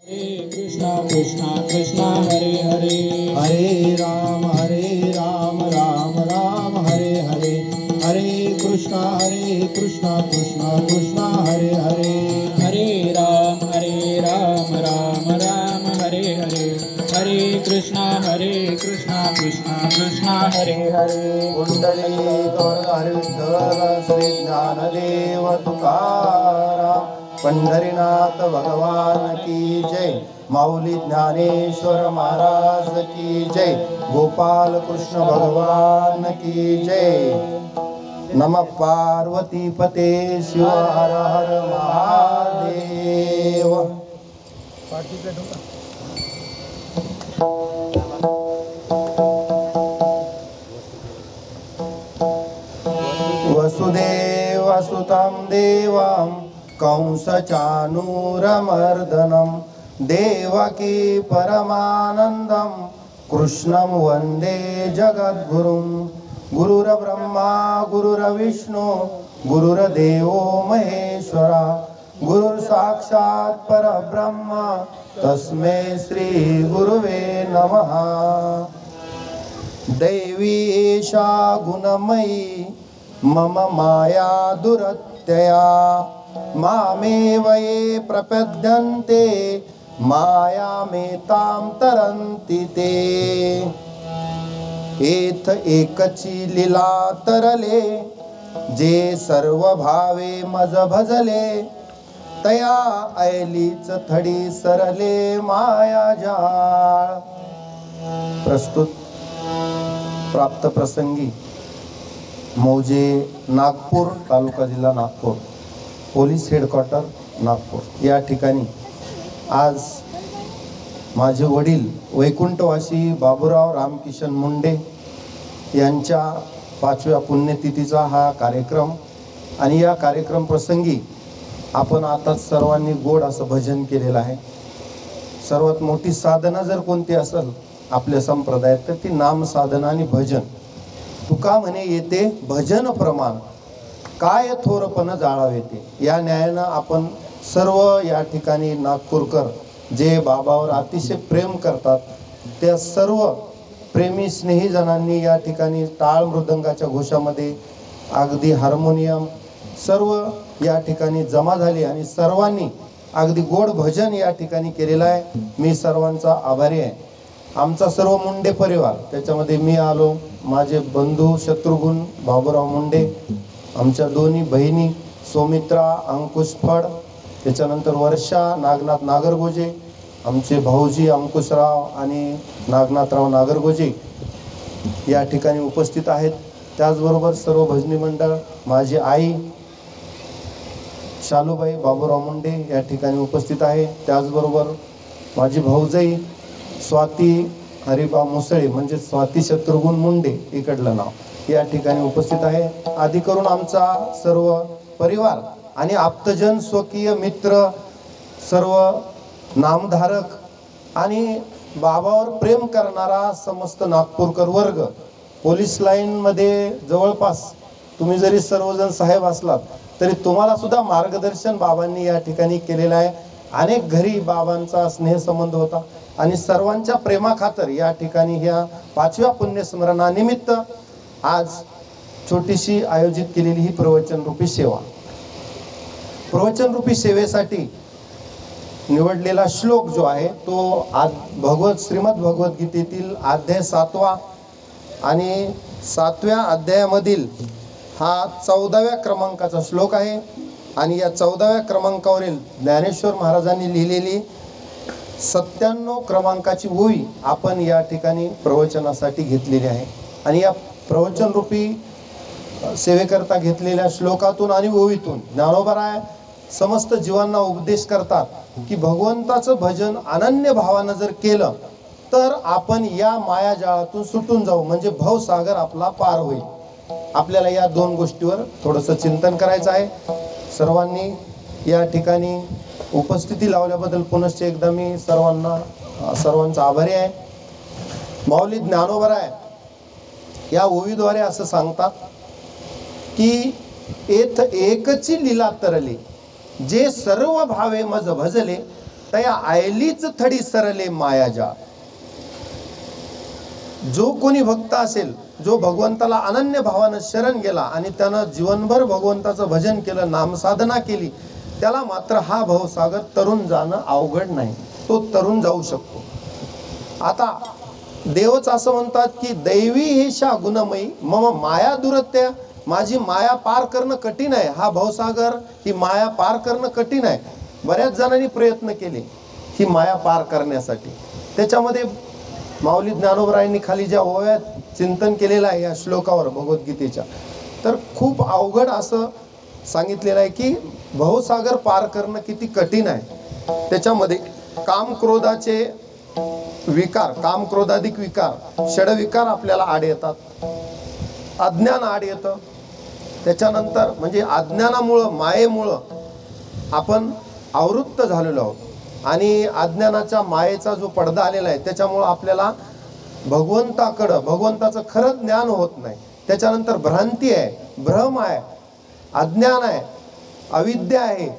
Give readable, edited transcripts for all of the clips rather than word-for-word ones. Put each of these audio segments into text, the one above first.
हरे कृष्णा कृष्णा कृष्णा हरे हरे, हरे राम राम राम हरे हरे, हरे कृष्णा कृष्णा कृष्णा हरे हरे, हरे राम राम राम हरे हरे, हरे कृष्णा कृष्णा कृष्णा हरे हरे। कुंडली गौर विठ्ठल श्री ज्ञानदेव तुकाराम, पंढरीनाथ भगवान की जय, माऊली ज्ञानेश्वर महाराज की जय, गोपाल कृष्ण भगवान की जय। नमः पार्वती पते शिव हर हर महादेव। वसुदेवसुतं देवं कंसचाणूरमर्दनं, देवकी परमानन्दं कृष्णं वन्दे जगद्गुरुं। गुरुर्ब्रह्मा गुरुर्विष्णु गुरुर्देवो महेश्वरा, गुरुर्साक्षात् परब्रह्म तस्मै श्री गुरुवे नमः। दैवी एषा गुणमयी मम माया दुरत्यया, मामेव ये प्रपद्यन्ते मायामेतां तरन्ति ते। एथ एकची लीला तरले, जे सर्व भावे मज भजले, तया ऐलीच थडी सरले माया जाळ। प्रस्तुत प्राप्त प्रसंगी मौजे नागपूर, तालुका जिल्हा नागपूर, पोलीस हेडक्वार्टर नागपूर या ठिकाणी आज माझे वडील वैकुंठवासी बाबूराव रामकिशन मुंडे यांच्या 5व्या पुण्यतिथीचा हा कार्यक्रम, आणि या कार्यक्रम प्रसंगी आपण आता सर्वांनी गोड असं भजन केलेलं आहे। सर्वात मोठी साधना जर कोणती असेल आपल्या संप्रदायात तर ती नाम साधना आणि भजन। तुका म्हणे येते भजन प्रमाण, काय थोरपण जाळावे ते। या न्यायानं आपण सर्व या ठिकाणी नागपूरकर जे बाबावर अतिशय प्रेम करतात, त्या सर्व प्रेमी स्नेही जणांनी या ठिकाणी टाळ मृदंगाच्या घोषामध्ये अगदी हार्मोनियम सर्व या ठिकाणी जमा झाले आणि सर्वांनी अगदी गोड भजन या ठिकाणी केलेलं आहे। मी सर्वांचा आभारी आहे। आमचा सर्व मुंडे परिवार, त्याच्यामध्ये मी आलो, माझे बंधू शत्रुघ्न बाबूराव मुंडे, आमच्या दोन्ही बहिणी सौमित्रा अंकुश फड, त्याच्यानंतर वर्षा नागनाथ नागरगोजे, आमचे भाऊजी अंकुशराव आणि नागनाथराव नागरगोजे या ठिकाणी उपस्थित आहेत। त्याचबरोबर सर्व भजनी मंडळ, माझी आई शालूबाई बाबूराव मुंडे या ठिकाणी उपस्थित आहे। त्याचबरोबर माझी भाऊजाई स्वाती हरिबा मुसळे म्हणजे स्वाती शत्रुघ्न मुंडे इकडलं नाव, या ठिकाणी उपस्थित आहे। आधी करून आमचा सर्व परिवार आणि आप्तजन, स्वकीय मित्र, सर्व नामधारक आणि बाबावर प्रेम करणारा समस्त नागपूरकर वर्ग, पोलीस लाईनमध्ये जवळपास तुम्ही जरी सर्वजण साहेब असलात तरी तुम्हाला सुद्धा मार्गदर्शन बाबांनी या ठिकाणी केलेलं आहे। अनेक घरी बाबांचा स्नेहसंबंध होता आणि सर्वांच्या प्रेमाखातर या ठिकाणी ह्या 5व्या पुण्यस्मरणानिमित्त आज छोटीशी आयोजित केलेली ही प्रवचनरूपी सेवा, प्रवचनरूपी सेवेसाठी निवडलेला श्लोक जो आहे तो श्रीमद भगवद्गीतेतील अध्याय 7वा आणि 7व्या अध्यायामधील हा 14व्या क्रमांकाचा श्लोक आहे। आणि या 14व्या क्रमांकावरील ज्ञानेश्वर महाराजांनी लिहिलेली 97 क्रमांकाची ओवी आपण या ठिकाणी प्रवचनासाठी घेतलेली आहे। आणि या प्रवचनरूपी सेवेकरता घेतलेल्या श्लोकातून आणि ओवीतून ज्ञानोबराय समस्त जीवांना उपदेश करतात की भगवंताचं भजन अनन्य भावानं जर केलं तर आपण या मायाजाळातून सुटून जाऊ, म्हणजे भवसागर आपला पार होईल। आपल्याला या दोन गोष्टीवर थोडंसं चिंतन करायचं आहे। सर्वांनी या ठिकाणी उपस्थिती लावल्याबद्दल पुनश्च एकदा मी सर्वांचा आभारी आहे। माऊली ज्ञानोबराय या ओवीद्वारे असं सांगतात की एथ एकची लीला तरले, जे सर्व भावे मज भजले, तया आयलीच थडी सरले मायाजा. जो कोणी भक्त असेल, जो भगवंताला अनन्य भावानं शरण गेला आणि त्यानं जीवनभर भगवंताचं भजन केलं, नामसाधना केली, त्याला मात्र हा भवसागर तरुण जाणं अवघड नाही, तो तरुण जाऊ शकतो. आता देवच असं म्हणतात की दैवी हेशा गुणमयी मम माया दुरत्या. माझी माया पार करणं कठीण आहे, हा भवसागर, ही माया पार करणं कठीण आहे. बऱ्याच जणांनी प्रयत्न केले ही माया पार करण्यासाठी. त्याच्यामध्ये माऊली ज्ञानोबरायांनी खाली ज्या ओव्यात चिंतन केलेलं आहे या श्लोकावर भगवद्गीतेच्या, तर खूप अवघड असं सांगितलेलं आहे की भवसागर पार करणं किती कठीण आहे. त्याच्यामध्ये काम क्रोधाचे विकार, काम क्रोधाधिक विकार, षडविकार आपल्याला आड येतात, अज्ञान आड येतं. त्याच्यानंतर म्हणजे अज्ञानामुळं, मायेमुळं आपण आवृत्त झालेलो आहोत आणि अज्ञानाच्या मायेचा जो पडदा आलेला आहे त्याच्यामुळं आपल्याला भगवंताकडं, भगवंताचं खरं ज्ञान होत नाही. त्याच्यानंतर भ्रांती आहे, भ्रम आहे, अज्ञान आहे, अविद्या आहे.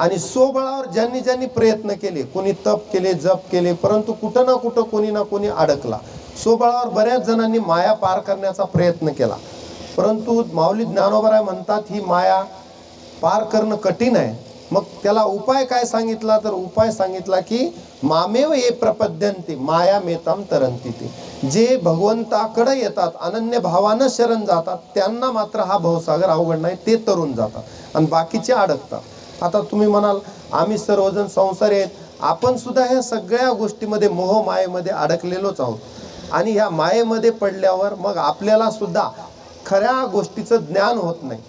आणि स्वबळावर ज्यांनी ज्यांनी प्रयत्न केले, कोणी तप केले, जप केले, परंतु कुठं ना कुठं कोणी ना कोणी अडकला. स्वबळावर बऱ्याच जणांनी माया पार करण्याचा प्रयत्न केला, परंतु माऊली ज्ञानोबराय म्हणतात ही माया पार करणं कठीण आहे. मग त्याला उपाय काय सांगितला, तर उपाय सांगितला की मामेव ये प्रपद्यन्ते माया मेताम तरंती. ते जे भगवंताकडे येतात, अनन्य भावानं शरण जातात, त्यांना मात्र हा भवसागर अवघड नाही, ते तरुण जातात आणि बाकीचे अडकतात. आता तुम्ही म्हणाल आम्ही सर्वजण संसारी आहेत, आपण सुद्धा ह्या सगळ्या गोष्टीमध्ये मोह मायेमध्ये अडकलेलोच आहोत आणि ह्या मायेमध्ये पडल्यावर मग आपल्याला सुद्धा खऱ्या गोष्टीचं ज्ञान होत नाही.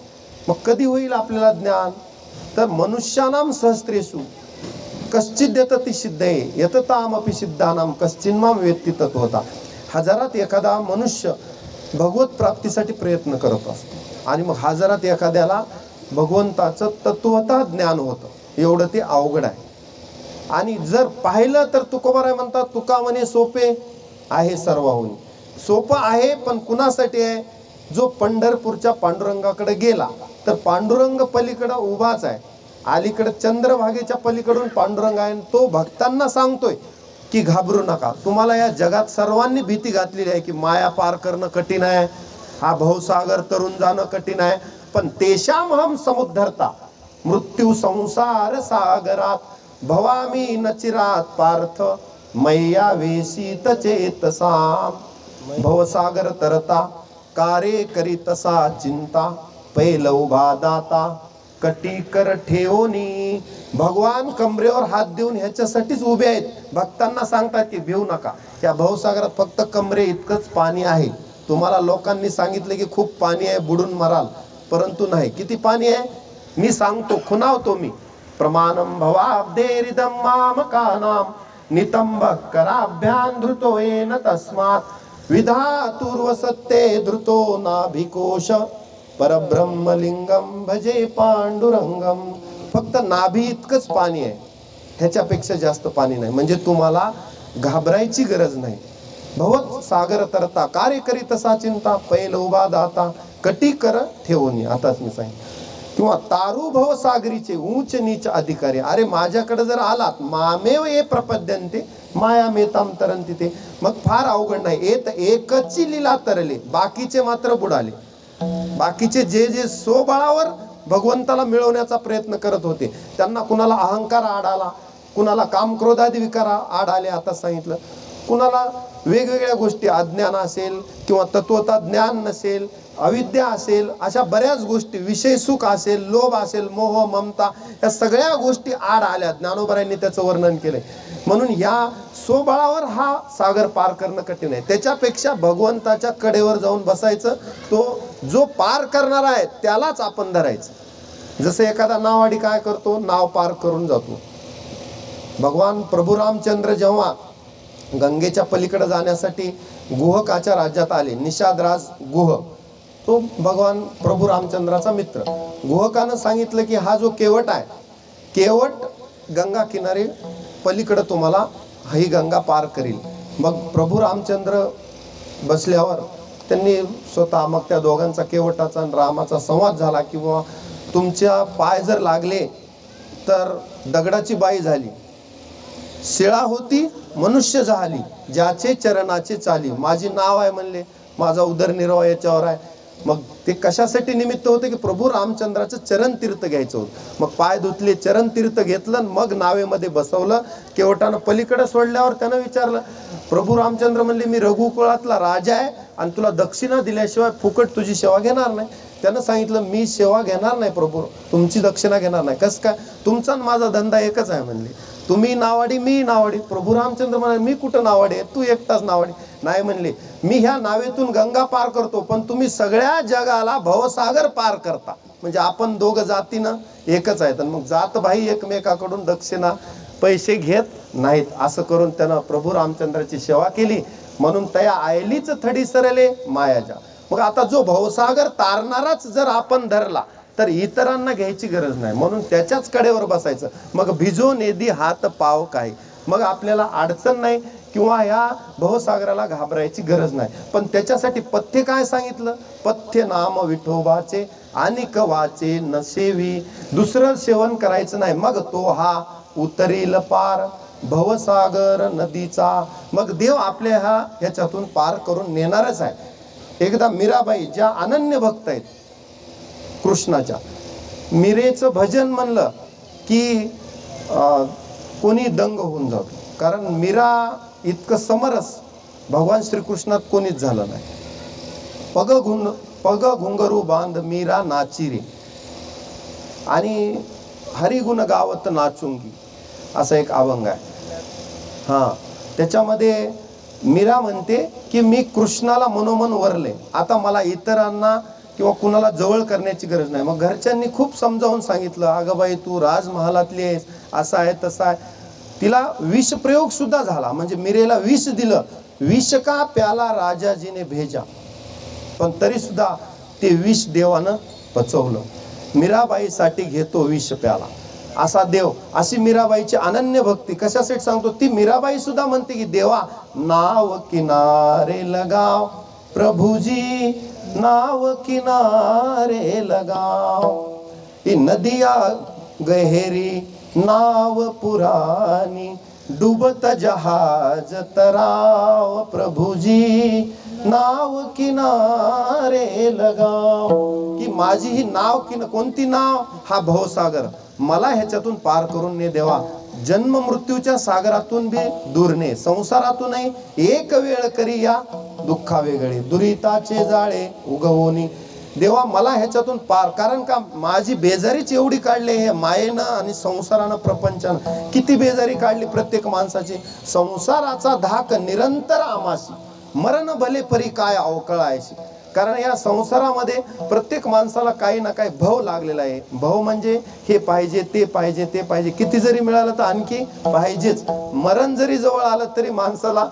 मग कधी होईल आपल्याला ज्ञान, तर मनुष्यानाम सहस्त्रेषु कश्चित यतति सिद्धये यततामपि सिद्धानाम कश्चिन्माम वेत्ति तत्वता. हजारात एखादा मनुष्य भगवत प्राप्तीसाठी प्रयत्न करत असतो आणि मग हजारात एखाद्याला भगवंताचं तत्वता ज्ञान होतं. एवढं ते अवघड आहे. आणि जर पाहिलं तर तुकोबाराय म्हणतात, तुका म्हणे सोपे आहे सर्वाहुनी. सोपं आहे पण कुणासाठी आहे, जो पंढरपूरच्या पांडुरंगाकडे गेला तर पांडुरंग पलीकडे उभाच आहे, अलीकडे चंद्रभागेच्या पलीकडून पांडुरंग आहे. तो भक्तांना सांगतोय की घाबरू नका. तुम्हाला या जगात सर्वांनी भीती घातलेली आहे की माया पार करणं कठीण आहे, हा भवसागर तरुण जाणं कठीण आहे, पण तेषाम हम समुद्धरता मृत्यू संसार सागरात भवामी न चिरात पार्थ मैया वेशीत चेतसाम. भवसागर तरता कारे करीतसा चिंता पैल उभा दाता कटी कर ठेवणी. भगवान कमरेवर हात देऊन ह्याच्यासाठीच उभे आहेत. भक्तांना सांगतात की भिवू नका, या भवसागरात फक्त कमरे इतकंच पाणी आहे. तुम्हाला लोकांनी सांगितलं की खूप पाणी आहे, बुडून मराल, परंतु नाही. किती पाणी आहे मी सांगतो, खुणावतो मी. प्रमाणम भवाब्देरिदम मामकानाम नितंब कराभ्यान धृतो येन तस्मात् विधातुर्व सत्ते धृतो नाभिकोश परब्रह्मलिंगम भजे पांडुरंगम. फक्त नाभी इतकंच पाणी आहे, ह्याच्यापेक्षा जास्त पाणी नाही. म्हणजे तुम्हाला घाबरायची गरज नाही. भवत सागर तरता कार्य करी तसा चिंता पैल उभा दाता कटी कर ठेवून. आताच मी सांगितलं. किंवा तारू भव सागरीचे उंच नीच अधिकारी. अरे माझ्याकडे जर आलात, मामेव ये प्रपद्यन्ते माया मेताम तरंती. ते मग फार अवघड नाही. एकची लीला तरले, बाकीचे मात्र बुडाले. बाकीचे जे जे स्वबळावर भगवंताला मिळवण्याचा प्रयत्न करत होते त्यांना कुणाला अहंकार आड आला, कुणाला काम क्रोधादी विकार आड आले, आता सांगितलं. कुणाला वेगवेगळ्या गोष्टी, अज्ञान असेल किंवा तत्वता ज्ञान नसेल, अविद्या असेल, अशा बऱ्याच गोष्टी, विषय सुख असेल, लोभ असेल, मोह ममता, या सगळ्या गोष्टी आड आल्या. ज्ञानोबरायांनी त्याचं वर्णन केलंय. म्हणून या स्वबळावर हा सागर पार करणं कठीण आहे. त्याच्यापेक्षा भगवंताच्या कडेवर जाऊन बसायचं. तो जो पार करणार आहे त्यालाच आपण धरायचं. जसं एखादा नावाडी काय करतो, नाव पार करून जातो. भगवान प्रभू रामचंद्र जेव्हा गंगेच्या पलीकडे जाण्यासाठी गुहकाच्या राज्यात आले, निषादराज गुह, तो भगवान प्रभू रामचंद्राचा मित्र. गुहकानं सांगितलं की हा जो केवट आहे, केवट गंगा किनारे पलीकडे तुम्हाला ही गंगा पार करील. मग प्रभू रामचंद्र बसल्यावर त्यांनी स्वतः, मग त्या दोघांचा, केवटाचा आणि रामाचा संवाद झाला. किंवा तुमच्या पाय जर लागले तर दगडाची बाई झाली, शिळा होती मनुष्य झाली, ज्याचे चरणाचे चाली. माझी नाव आहे म्हणले, माझा उदरनिर्वाह याच्यावर आहे. मग ते कशासाठी निमित्त होते की प्रभू रामचंद्राचं चरण तीर्थ घ्यायचं होतं. मग पाय धुतले, चरण तीर्थ घेतलं, मग नावेमध्ये बसवलं. केवटानं पलीकडे सोडल्यावर त्यानं विचारलं, प्रभू रामचंद्र म्हणले मी रघुकुळातला राजा आहे आणि तुला दक्षिणा दिल्याशिवाय फुकट तुझी सेवा घेणार नाही. त्यानं सांगितलं मी सेवा घेणार नाही प्रभू, तुमची दक्षिणा घेणार नाही. कसं काय? तुमचा आणि माझा धंदा एकच आहे म्हणले. तुम्ही नावाडी मी नावाडी. प्रभू रामचंद्र म्हणाले मी कुठं नावाडी आहे, तू एकटाच नावाडी. नाही म्हणले, मी ह्या नावेतून गंगा पार करतो, पण तुम्ही सगळ्या जगाला भवसागर पार करता. म्हणजे आपण दोघं जातीनं एकच आहेत. मग जात भाई एकमेकाकडून दक्षिणा पैसे घेत नाहीत. असं करून त्यानं प्रभू रामचंद्राची सेवा केली. म्हणून तया आयलीच थडी सरले मायाजा. मग आता जो भवसागर तारणाराच जर आपण धरला तर इतरांना घ्यायची गरज नाही. म्हणून त्याच्याच कडेवर बसायचं. मग भिजो नेदी हात पाव काय. मग आपल्याला अडचण नाही किंवा ह्या भवसागराला घाबरायची गरज नाही. पण त्याच्यासाठी पथ्य काय सांगितलं? पथ्य नाम विठोबाचे अनिक वाचे नसेवी. दुसरं सेवन करायचं नाही. मग तो हा उतरील पार भवसागर नदीचा. मग देव आपल्या ह्याच्यातून पार करून नेणारच आहे. एकदा मीराबाई ज्या अनन्य भक्त आहेत कृष्णाच्या, मीरेचं भजन म्हणलं की कोणी दंग होऊन जातो. कारण मीरा इतकं समरस भगवान श्रीकृष्णात कोणीच झालं नाही. पग घुंगरू बांध मीरा नाची रे आणि हरिगुण गावत नाचुंगी असा एक अभंग आहे. त्याच्यामध्ये मीरा म्हणते की मी कृष्णाला मनोमन वरले, आता मला इतरांना किंवा कुणाला जवळ करण्याची गरज नाही. मग घरच्यांनी खूप समजावून सांगितलं, अगं बाई तू राजमहालातली आहेस, असं आहे तसं आहे. तिला विष प्रयोग सुद्धा झाला. म्हणजे मीरेला विष दिलं. विष का प्याला राजाजीने भेजा, पण तरी सुद्धा ते विष देवानं पचवलं. मीराबाईसाठी घेतो विष प्याला असा देव. अशी मीराबाईची अनन्य भक्ती. कशासाठी सांगतो? ती मीराबाई सुद्धा म्हणते की देवा नाव किनारे लगाव प्रभुजी, नाव किनारे लगाव. ही नदिया गहेरी नाव पुरानी, डूबत जहाज तराव प्रभुजी, नाव किनारे लगाव. की माझी ही नाव कोणती नाव? हा भवसागर. मला ह्याच्यातून पार करून ने देवा. जन्म मृत्यूच्या सागरातून बी दूर ने, संसारातूनही एक वेळ करी या दुःखा वेगळे, दुरिताचे जाळे उगवोनी. देवा मला ह्याच्यातून पार. कारण का माझी बेजारीच एवढी काढली हे मायेनं आणि संसारानं प्रपंचानं. किती बेजारी काढली प्रत्येक माणसाची. संसाराचा धाक निरंतर आमाशी, मरण भले परी काय अवकळायची. कारण या संसारामध्ये प्रत्येक माणसाला काही ना काही भव लागलेला आहे. भव म्हणजे हे पाहिजे ते पाहिजे ते पाहिजे. किती जरी मिळालं तर आणखी पाहिजेच. मरण जरी जवळ आलं तरी माणसाला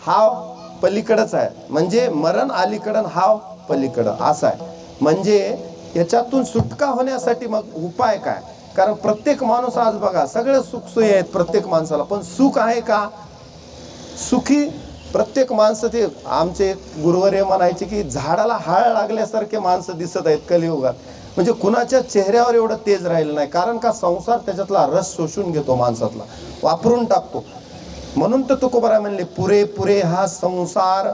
हाव पलीकडच आहे. म्हणजे मरण अलीकडं हाव पलीकडं असं आहे. म्हणजे याच्यातून सुटका होण्यासाठी मग उपाय काय? कारण प्रत्येक माणूस आज बघा सगळं सुखसोयी आहेत प्रत्येक माणसाला, पण सुख आहे का? सुखी प्रत्येक माणसं. ते आमचे गुरुवर्य म्हणायचे की झाडाला हाळ लागल्यासारखे माणसं दिसत आहेत कलियुगात. म्हणजे कुणाच्या चेहऱ्यावर एवढं तेज राहिलं नाही. कारण का संसार त्याच्यातला रस शोषून घेतो माणसातला, वापरून टाकतो. म्हणून तर तुकोबाराय म्हणले पुरे पुरे हा संसार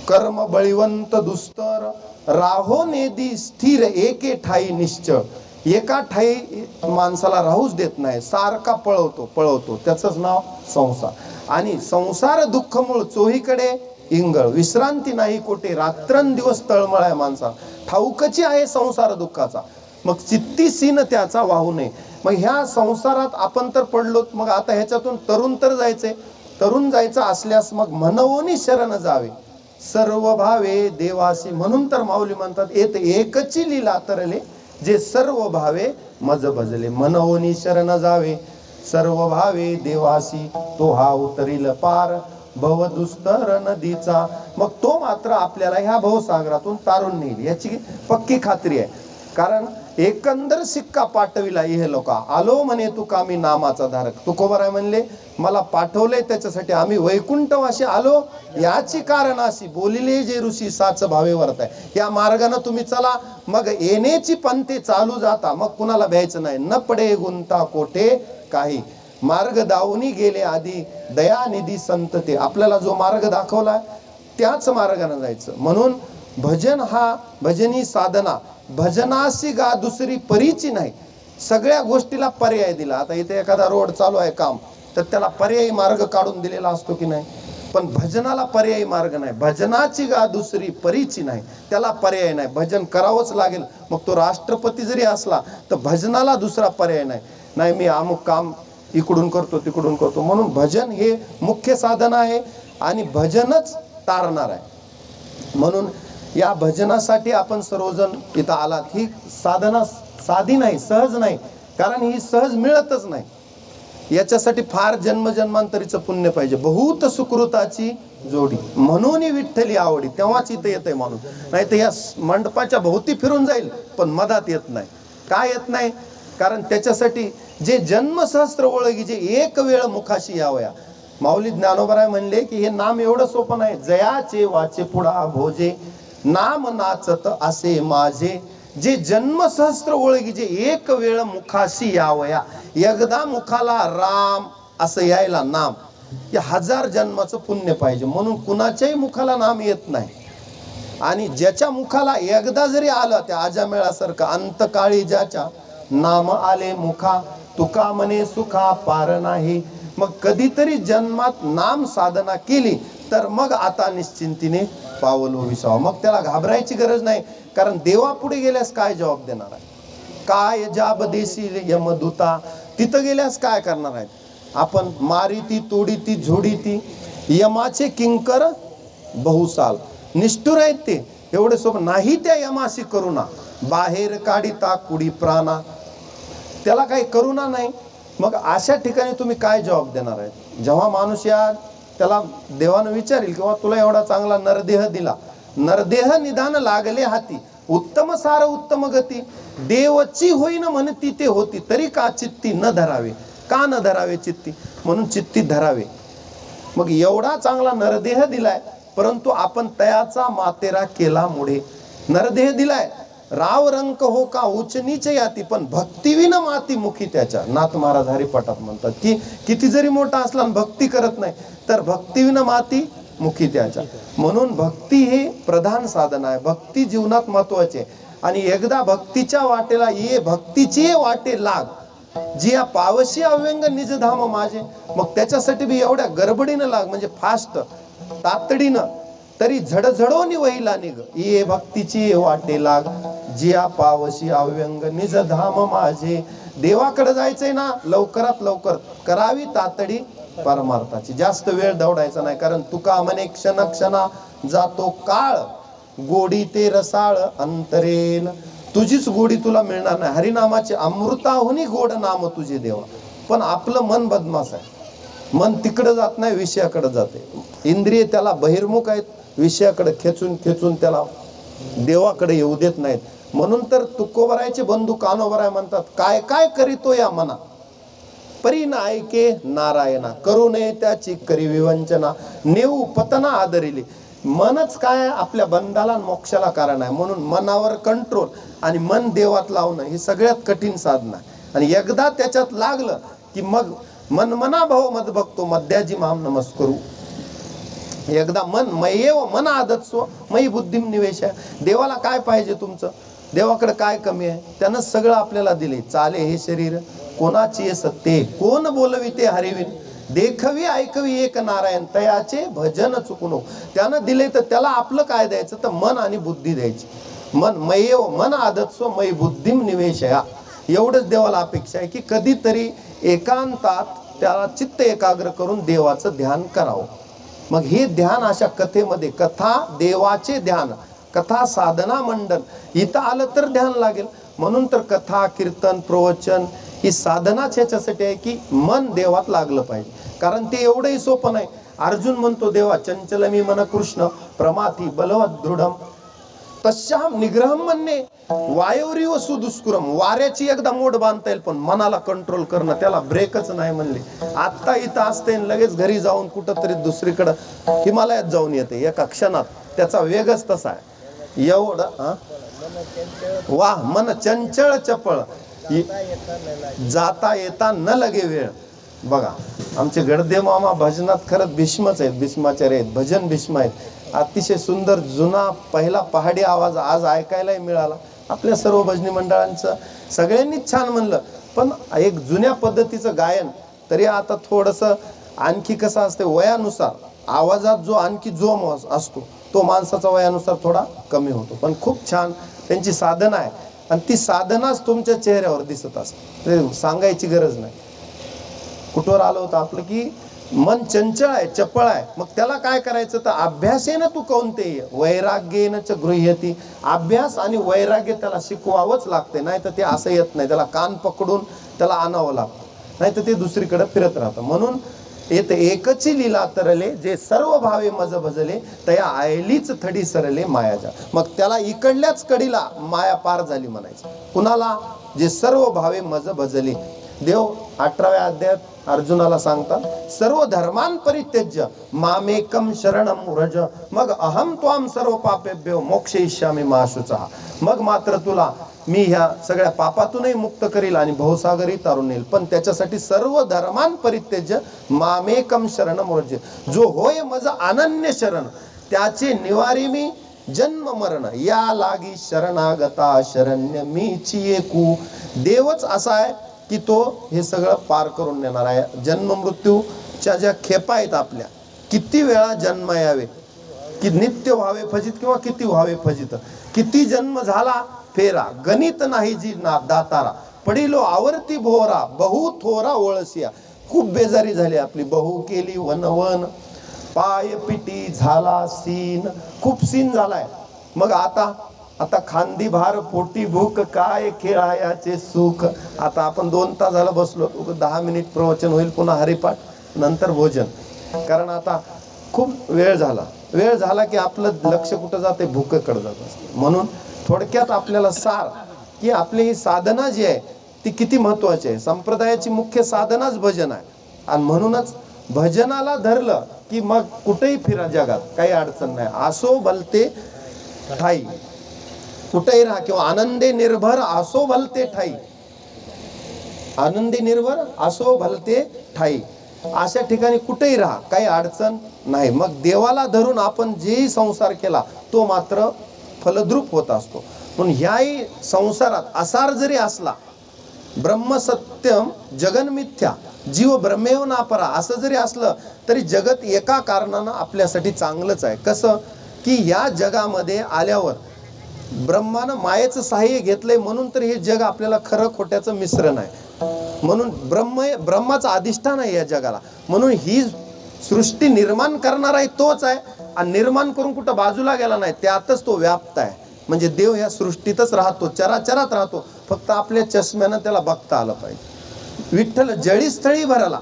कर्म बळीवंत दुस्तर, राहो नेदी स्थिर एके ठाई निश्चळ. एका ठाई माणसाला राहूच देत नाही, सारखा पळवतो. त्याचंच नाव संसार. आणि संसार दुःख मूळ चोहीकडे इंगळ, विश्रांती नाही कोठे, रात्रंदिवस तळमळ आहे माणसा. ठाऊकची आहे संसार दुःखाचा, मग चित्ती सीन त्याचा वाहू नये. मग ह्या संसारात आपण तर पडलो, मग आता ह्याच्यातून तरुण तर जायचंय. तरुण जायचं असल्यास मग मनवोनी शरण जावे, सर्व भावे देवासी. म्हणून तर माऊली म्हणतात येत एकची लीला तरले, जे सर्व भावे मज भजले. मनवोनी शरण जावे सर्व भावे देवासी, तो हा उतरील पार भव दुस्तर नदीचा. मग तो मात्र आपल्याला ह्या भवसागरातून तारून नेईल याची पक्की खात्री आहे. कारण एकंदर सिक्का पाठविला हे लोका, आलो म्हणे तू कामी नामाचा धारक. तुकोबाराय म्हणले मला पाठवलंय त्याच्यासाठी आम्ही वैकुंठवाशी आलो, याची कारण अशी बोलिले जे ऋषी साच भावे वर्त आहे. या मार्गाने तुम्ही चला, मग येण्याची पंथे चालू जाता, मग कुणाला भ्यायचं नाही. न पडे गुंता कोठे काही. मार्ग दावूनी गेले आधी दयानिधी संत ते. आपल्याला जो मार्ग दाखवला त्याच मार्गाने जायचं. म्हणून भजन हा भजनी साधना, भजनाशी गा दुसरी परीची नाही. सगळ्या गोष्टीला पर्याय दिला. आता इथे एखादा रोड चालू आहे काम, तर त्याला पर्यायी मार्ग काढून दिलेला असतो की नाही? पण भजनाला पर्यायी मार्ग नाही. भजनाची गा दुसरी परीची नाही, त्याला पर्याय नाही. भजन करावंच लागेल. मग तो राष्ट्रपती जरी असला तर भजनाला दुसरा पर्याय नाही. नाही मी अमुक काम इकडून करतो तिकडून करतो. म्हणून भजन हे मुख्य साधन आहे आणि भजनच तारणार आहे. म्हणून या भजनासाठी आपण सर्वजण इथं आलात. ही साधना साधी नाही, सहज नाही, कारण ही सहज मिळतच नाही. याच्यासाठी फार जन्मजन्मांतरीचं पुण्य पाहिजे. बहुत सुकृताची जोडी म्हणून विठ्ठली आवडी, तेव्हाच इथं येते माणूस. नाही तर या मंडपाच्या भोवती फिरून जाईल पण मधात येत नाही. काय येत नाही? कारण त्याच्यासाठी जे जन्मसहस्त्र ओळखी जे एक वेळ मुखाशी यावया. माऊली ज्ञानोबराय म्हणले की हे नाम एवढं सोपं नाही. जयाचे वाचे पुढा भोजे नाम नाचत असे माझे. जे जन्मसहस्त्र ओळखी जे एक वेळ मुखाशी यावया. एकदा मुखाला राम असं यायला नाम, या 1000 जन्माचं पुण्य पाहिजे. म्हणून कुणाच्याही मुखाला नाम येत नाही. आणि ज्याच्या मुखाला एकदा जरी आलं, त्या आजामेळासारखं अंतकाळी ज्याच्या नाम आले मुखा, तुका म्हणे सुखा पार नाही. मग कधीतरी जन्मात नाम साधना केली तर मग आता निश्चिंतीने पावल विसावं. मग त्याला घाबरायची गरज नाही. कारण देवा पुढे गेल्यास काय जबाब देणार आहे? काय जाब देशील यमदूता, तिथं गेल्यास काय करणार आहेत? आपण मारिती तोडीती झोडीती यमाचे किंकर बहुसाल. निष्ठुर आहेत ते, एवढे सोबत नाही. त्या यमाशी करुणा बाहेर काढिता कुडी प्राणा, त्याला काही करुणा नाही. मग अशा ठिकाणी तुम्ही काय जबाब देणार आहेत? जेव्हा माणूस या त्याला देवानं विचारेल किंवा तुला एवढा चांगला नरदेह दिला, नरदेह निदान लागले हाती, उत्तम सार उत्तम गती, देवची होईन म्हणती ते होती, तरी का चित्ती न धरावे? का न धरावे चित्ती? म्हणून चित्ती धरावे. मग एवढा चांगला नरदेह दिलाय, परंतु आपण तयाचा मातेरा केला मुळे. नरदेह दिलाय, राव रंक हो का उच्च नीच याती, पण भक्तीविन माती मुखी त्याच्या. नाथ महाराज हरिपाठात म्हणतात की किती जरी मोठा असला भक्ती करत नाही तर भक्तीविन माती मुखी त्याच्या. म्हणून भक्ती हे प्रधान साधन आहे. भक्ती जीवनात महत्वाची आहे. आणि एकदा भक्तीच्या वाटेला ये, भक्तीची वाटे लाग, जी या पावशी अव्यंग निजधाम माझे. मग त्याच्यासाठी बी एवढ्या गडबडीनं लाग, म्हणजे फास्ट तातडीनं, तरी झडझडोनी वहिला निघ. ये भक्तीची वाटे लाग, जिया पावशी अव्यंग निजधाम माझे. देवाकडे जायचंय ना, लवकरात लवकर करावी तातडी परमार्थाची. जास्त वेळ दौडायचा नाही. कारण तुका म्हणे क्षण क्षणा जातो काळ, गोडी ते रसाळ अंतरेल. तुझीच गोडी तुला मिळणार नाही. हरिनामाचे अमृताहुनी गोड नाम तुझे देवा. पण आपलं मन बदमाश आहे. मन तिकडे जात नाही, विषयाकडे जाते. इंद्रिय त्याला बहिर्मुख आहेत, विषयाकडे खेचून खेचून त्याला देवाकडे येऊ देत नाहीत. म्हणून तर तुकोबरायचे बंधू कानोबराय म्हणतात, काय काय करीतो या मना, परी ना ऐके नारायणा, करू नये त्याची करी विवंचना, नेऊ पतना आदरिली. मनच काय आपल्या बंधाला मोक्षाला कारण आहे. म्हणून मनावर कंट्रोल आणि मन देवात लावणं ही सगळ्यात कठीण साधना आहे. आणि एकदा त्याच्यात लागलं की मग मन मना भाव मद बघतो मध्याजी माम नमस्करू. एकदा मन मयेव मन आदत्सो मयी बुद्धिम निवेश. देवाला काय पाहिजे तुमचं? देवाकडे काय कमी आहे? त्यानं सगळं आपल्याला दिले. चाले हे शरीर कोणाची सत्ते, कोण बोलविते हरिविन, देखवी ऐकवी एक नारायण, तयाचे भजन चुकून. त्यानं दिले तर त्याला आपलं काय द्यायचं? तर मन आणि बुद्धी द्यायची. मन मयेव मन आदत्सो मयी बुद्धिम निवेश. एवढंच देवाला अपेक्षा आहे की कधीतरी एकांतात त्याला चित्त एकाग्र करून देवाचं ध्यान करावं. मग हे ध्यान अशा कथेमध्ये, कथा देवाचे ध्यान, कथा साधना मंडन, इथं आलं तर ध्यान लागेल. म्हणून तर कथा कीर्तन प्रवचन ही साधनाच ह्याच्यासाठी आहे की मन देवात लागलं पाहिजे. कारण ते एवढंही सोपं नाही. अर्जुन म्हणतो देवा चंचल मी मन कृष्ण प्रमाथी बलवत दृढम तस्याम निग्रहम म्हणणे वायुरी व सुदुष्कुरम. वाऱ्याची एकदा मोड बांधता येईल पण मनाला कंट्रोल करणं त्याला ब्रेकच नाही म्हणले. आत्ता इथं असते लगेच घरी जाऊन कुठंतरी दुसरीकडं हिमालयात जाऊन येते एका क्षणात. त्याचा वेगच तसा आहे. एवढं वा मन चंचळ चपळ, जाता येता न लगे वेळ. बघा आमचे गडदे मामा भजनात खरंच भीष्मच आहेत, भीष्माचार्य आहेत, भजन भीष्म आहेत. अतिशय सुंदर जुना पहिला पहाडी आवाज आज ऐकायलाही मिळाला. आपल्या सर्व भजनी मंडळांचं सगळ्यांनीच छान म्हणलं, पण एक जुन्या पद्धतीचं गायन. तरी आता थोडंसं आणखी कसं असते, वयानुसार आवाजात जो आणखी जोम असतो तो माणसाचा वयानुसार थोडा कमी होतो. पण खूप छान त्यांची साधना आहे आणि ती साधनाच तुमच्या चेहऱ्यावर दिसत असते, ते सांगायची गरज नाही. कुठवर आलं होतं आपलं की मन चंचळ आहे, चपळ आहे, मग त्याला काय करायचं तर अभ्यासेन तू कोणते वैराग्येन च गृह्यती. अभ्यास आणि वैराग्य त्याला शिकवावंच लागते, नाही तर ते असं येत नाही. त्याला कान पकडून त्याला आणावं लागतं, नाही तर ते दुसरीकडे फिरत राहतं. म्हणून येते एकची लीला तरले जे सर्व भावे मज भजले तया आयलीच थडी सरले मायाजा. मग त्याला इकडल्याच कडीला माया पार झाली म्हणायचं. कुणाला? जे सर्व भावे मज भजले. देव 18व्या अध्यायात अर्जुनाला सांगतात, सर्व धर्मान परित्यज्य मामेकम शरणम व्रज मग अहम त्वाम सर्व पापेभ्यो मोक्षयिष्यामि मा शुचः. मग मात्र तुला मी ह्या सगळ्या पापातूनही मुक्त करील आणि भवसागरही तारून नेईल. पण त्याच्यासाठी सर्व धर्मान परित्यज्य मामेकम शरणम व्रज. जो होय मज अनन्य शरण त्याचे निवारी मी जन्म मरण या लागी शरणागता शरण्य मीची एकू. देवच असा आहे की तो हे सगळं पार करून नेणार आहे. जन्म मृत्यूच्या ज्या खेपा आहेत आपल्या, किती वेळा जन्म यावे, की नित्य व्हावे फजित किंवा किती व्हावे फजित, किती जन्म झाला फेरा गणित नाही जी ना दातारा पडिलो आवर्ती भोरा बहु थोरा ओळसिया. खूप बेजारी झाली आपली, बहु केली वनवन पाय पिटी झाला सीन, खूप सीन झालाय. मग आता खांदी भार पोटी भूक काय खेळायाचे सुख. आता आपण 2 तास झाला बसलो, 10 मिनिट प्रवचन होईल, पुन्हा हरिपाठ, नंतर भोजन. कारण आता खूप वेळ झाला की आपलं लक्ष कुठं जाते, भूकेकडे जात असते. म्हणून थोडक्यात आपल्याला सार की आपली ही साधना जी आहे ती किती महत्वाची आहे. संप्रदायाची मुख्य साधनाच भजन आहे आणि म्हणूनच भजनाला धरलं की मग कुठेही फिरा जगात काही अडचण नाही. असो भलते ठाई कुठेही राहा, किंवा आनंदे निर्भर असो भलते ठाई, आनंदी निर्भर असो भलते ठाई, अशा ठिकाणी कुठेही राहा, काही अडचण नाही. मग देवाला धरून आपण जेही संसार केला तो मात्र फलद्रूप होत असतो. म्हणून ह्याही संसारात असार जरी असला, ब्रह्म सत्यम जगन मिथ्या जीव ब्रह्मेव ना परा असं जरी असलं तरी जगत एका कारणानं आपल्यासाठी चांगलंच आहे. कसं की या जगामध्ये आल्यावर ब्रह्मानं मायेचं सहाय्य घेतलंय, म्हणून तर हे जग आपल्याला खरं खोट्याचं मिश्रण आहे. म्हणून ब्रह्माचं अधिष्ठान आहे या जगाला. म्हणून ही सृष्टी निर्माण करणाराही तोच आहे आणि निर्माण करून कुठं बाजूला गेला नाही, त्यातच तो व्याप्त आहे. म्हणजे देव या सृष्टीतच राहतो, चराचरात राहतो, फक्त आपल्या चष्म्यानं त्याला बघता आलं पाहिजे. विठ्ठल जळी स्थळी भरला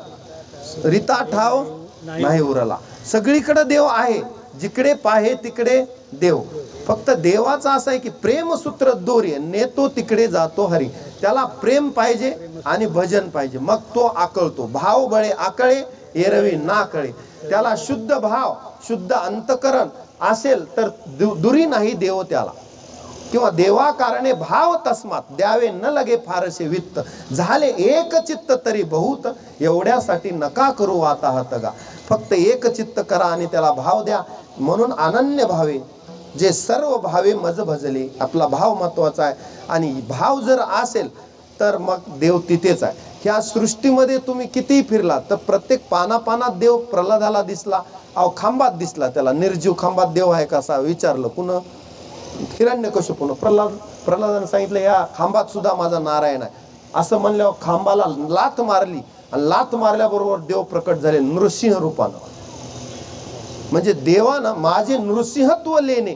रीता ठाव नाही उरला. सगळीकडे देव आहे, जिकडे पाहे तिकडे देव. फक्त देवाचा असा आहे की प्रेमसूत्र दोरी नेतो तिकडे जातो हरी. त्याला प्रेम पाहिजे आणि भजन पाहिजे, मग तो आकळतो. भाव बळे आकळे एरवी ना कळे. त्याला शुद्ध भाव शुद्ध अंतकरण असेल तर दुरी नाही देव त्याला. किंवा देवा कारणे भाव तस्मात द्यावे न लगे फारसे वित्त. झाले एक चित्त तरी बहुत एवढ्यासाठी नका करू आता हातगा. फक्त एक चित्त करा आणि त्याला भाव द्या. म्हणून अनन्य भावे जे सर्व भावे मज भजले. आपला भाव महत्वाचा आहे आणि भाव जर असेल तर मग देव तिथेच आहे. ह्या सृष्टीमध्ये तुम्ही कितीही फिरला तर प्रत्येक पानापानात देव. प्रल्हादाला दिसला, अहो खांबात दिसला, त्याला निर्जीव खांबात देव आहे कसा विचारलं कुणं, हिरण्यकशिपूनं. प्रल्हादाने सांगितलं या खांबात सुद्धा माझा नारायण आहे. असं म्हणल्यावर खांबाला लाथ मारली आणि लाथ मारल्याबरोबर देव प्रकट झाले नृसिंह रूपानं. म्हणजे देवानं माझे नृसिंहत्व लेणे